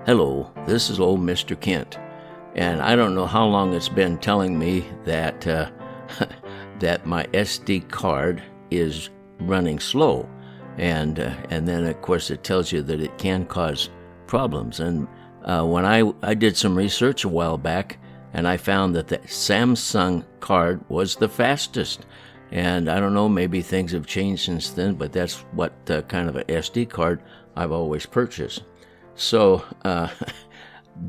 Hello, this is old Mr. Kent, and I don't know how long it's been telling me that that my SD card is running slow, and then of course it tells you that it can cause problems. And when I did some research a while back, and I found that the Samsung card was the fastest. And I don't know, maybe things have changed since then, but that's what kind of an SD card I've always purchased. So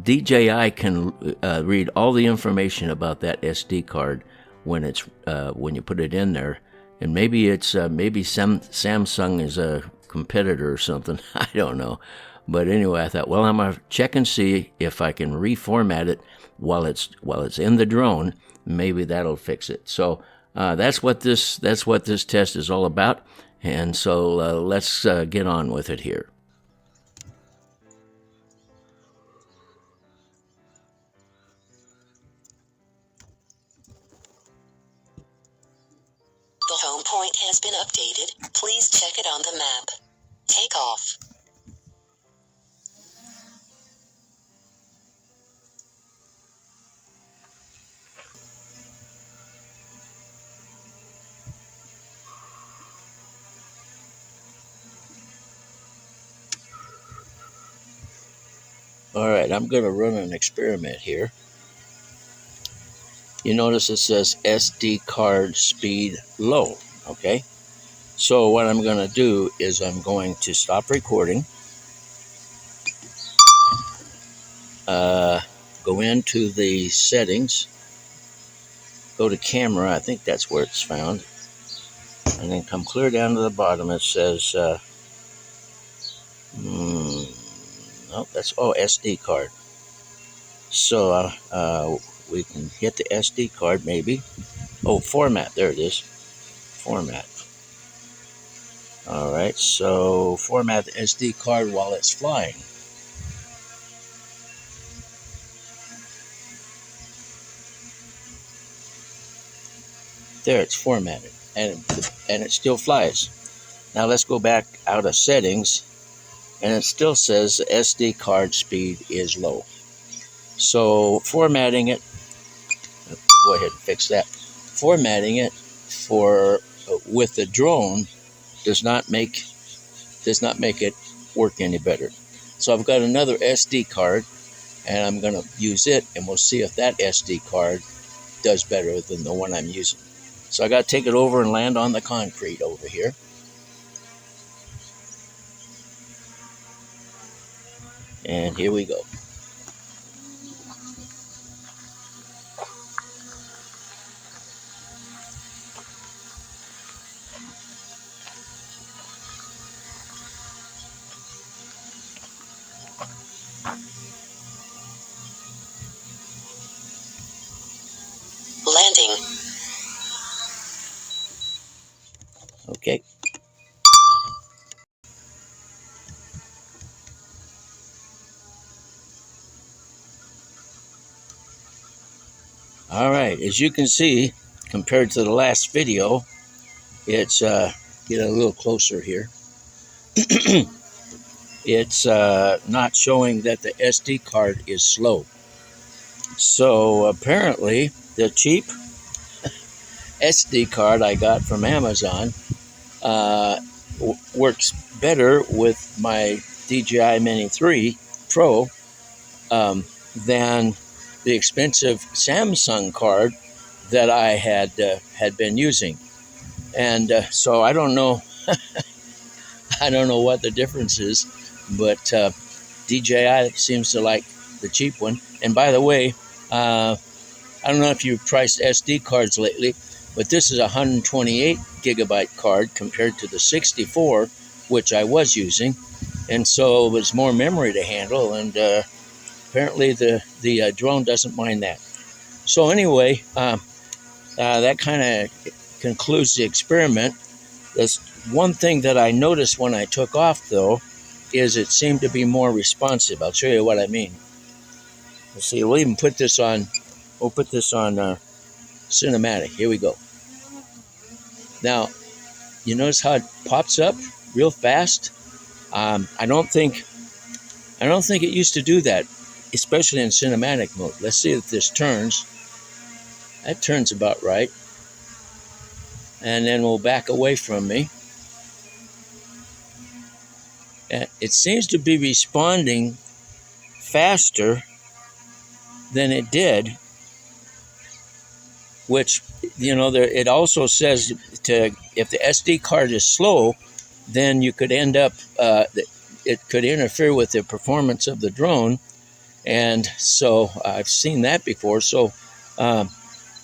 DJI can read all the information about that SD card when you put it in there, and maybe Samsung is a competitor or something. I don't know, but anyway, I thought, well, I'm gonna check and see if I can reformat it while it's in the drone. Maybe that'll fix it. So that's what this test is all about, and so let's get on with it here. The home point has been updated. Please check it on the map. Take off. All right, I'm going to run an experiment here. You notice it says SD card speed low, okay? So what I'm going to do is I'm going to stop recording, go into the settings, go to camera, I think that's where it's found, and then come clear down to the bottom. It says, SD card. So we can hit the SD card maybe. Oh, format, there it is, format. All right, so format the SD card while it's flying. There, it's formatted, and it still flies. Now let's go back out of settings, and it still says SD card speed is low. So formatting it, go ahead and fix that. Formatting it with the drone does not make it work any better. So I've got another SD card, and I'm going to use it, and we'll see if that SD card does better than the one I'm using. So I got to take it over and land on the concrete over here. And here we go. Landing. Okay. All right, as you can see, compared to the last video, it's get a little closer here. It's not showing that the SD card is slow. So apparently the cheap SD card I got from Amazon works better with my DJI Mini 3 Pro than the expensive Samsung card that I had been using. And so I don't know I don't know what the difference is, but DJI seems to like the cheap one. And by the way, I don't know if you've priced SD cards lately, but this is a 128 gigabyte card compared to the 64, which I was using. And so it was more memory to handle, and apparently the drone doesn't mind that. So anyway, that kind of concludes the experiment. There's one thing that I noticed when I took off, though, is it seemed to be more responsive. I'll show you what I mean. Let's see, we'll even put this on, cinematic. Here we go. Now, you notice how it pops up real fast? I don't think I don't think it used to do that, especially in cinematic mode. Let's see if this turns. That turns about right. And then we'll back away from me. It seems to be responding faster than it did, which, it also says if the SD card is slow, then you could end up, it could interfere with the performance of the drone. And so I've seen that before. So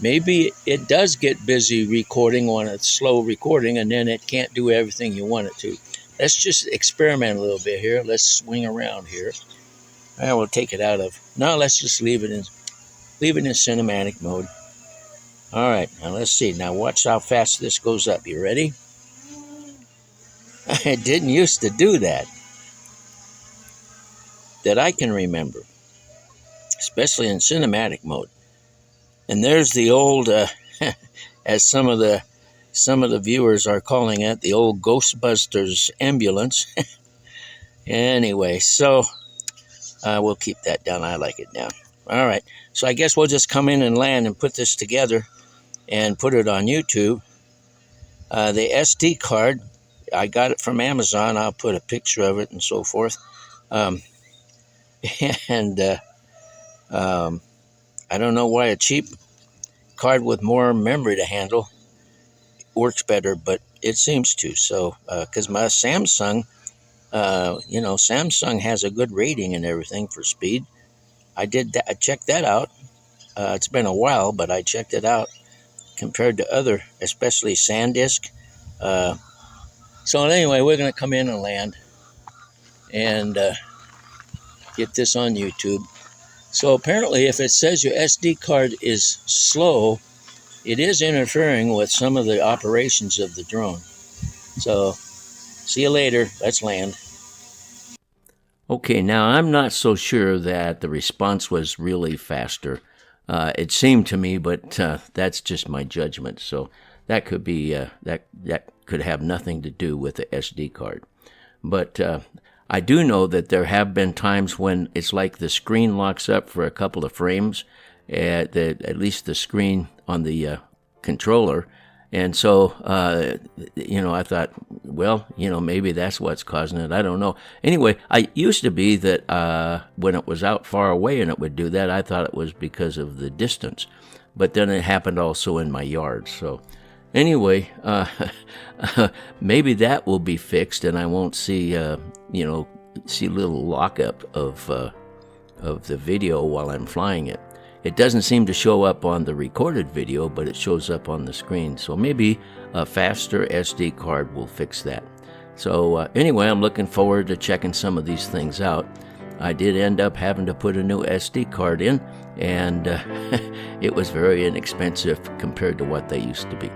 maybe it does get busy recording on a slow recording, and then it can't do everything you want it to. Let's just experiment a little bit here. Let's swing around here. And we'll take it out of. No, let's just leave it in cinematic mode. All right, now let's see. Now watch how fast this goes up. You ready? It didn't used to do that I can remember, especially in cinematic mode. And there's the old, as some of the viewers are calling it, the old Ghostbusters ambulance. Anyway, so we'll keep that down. I like it down. All right, so I guess we'll just come in and land and put this together and put it on YouTube. The SD card, I got it from Amazon. I'll put a picture of it and so forth. I don't know why a cheap card with more memory to handle works better, but it seems to. So, because my Samsung, Samsung has a good rating and everything for speed. I checked that out. It's been a while, but I checked it out compared to other, especially SanDisk. So anyway, we're going to come in and land and get this on YouTube. So apparently, if it says your SD card is slow, it is interfering with some of the operations of the drone. So, see you later. Let's land. Okay, now I'm not so sure that the response was really faster. It seemed to me, but that's just my judgment. So that could be that could have nothing to do with the SD card. But I do know that there have been times when it's like the screen locks up for a couple of frames, at least the screen on the controller. And so, I thought, well, maybe that's what's causing it. I don't know. Anyway, I used to be that when it was out far away and it would do that, I thought it was because of the distance. But then it happened also in my yard. So anyway, maybe that will be fixed and I won't see, see little lockup of the video while I'm flying it. It doesn't seem to show up on the recorded video, but it shows up on the screen. So maybe a faster SD card will fix that. So anyway, I'm looking forward to checking some of these things out. I did end up having to put a new SD card in, and it was very inexpensive compared to what they used to be.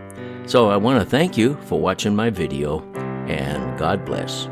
So I want to thank you for watching my video, and God bless.